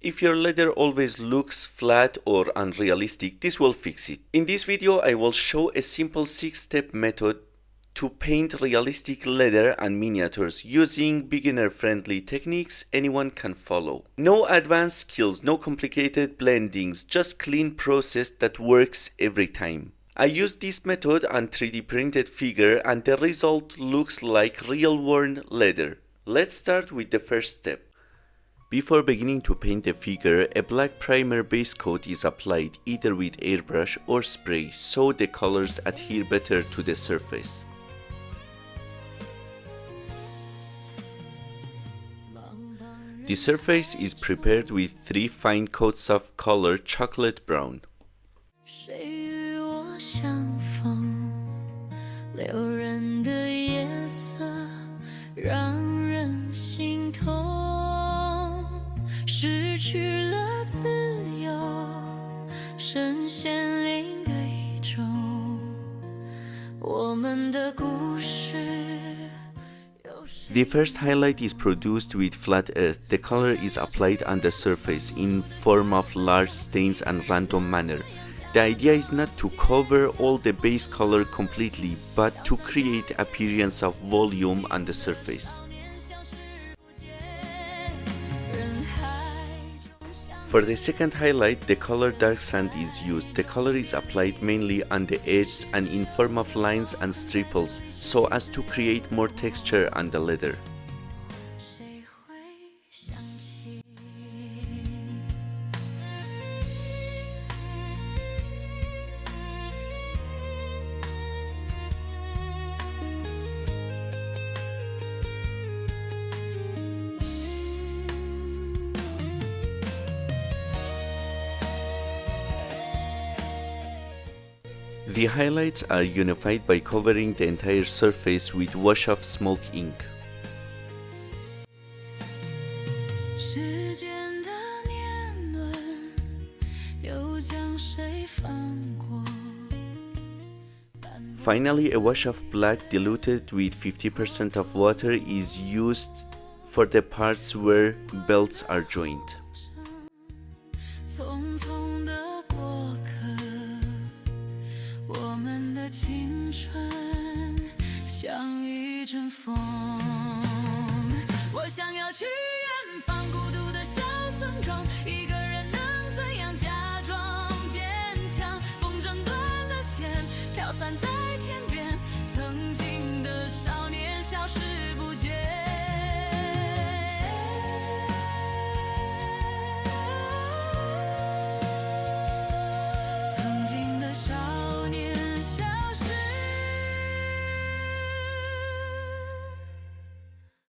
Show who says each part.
Speaker 1: If your leather always looks flat or unrealistic, this will fix it. In this video, I will show a simple 6-step method to paint realistic leather and miniatures using beginner-friendly techniques anyone can follow. No advanced skills, no complicated blendings, just clean process that works every time. I used this method on 3D printed figure and the result looks like real worn leather. Let's start with the first step. Before beginning to paint the figure, a black primer base coat is applied either with airbrush or spray so the colors adhere better to the surface. The surface is prepared with 3 fine coats of color chocolate brown. The first highlight is produced with flat earth. The color is applied on the surface in form of large stains and random manner. The idea is not to cover all the base color completely, but to create appearance of volume on the surface. For the second highlight, the color dark sand is used. The color is applied mainly on the edges and in form of lines and streeples, so as to create more texture on the leather. The highlights are unified by covering the entire surface with wash-off smoke ink. Finally, a wash of black diluted with 50% of water is used for the parts where belts are joined.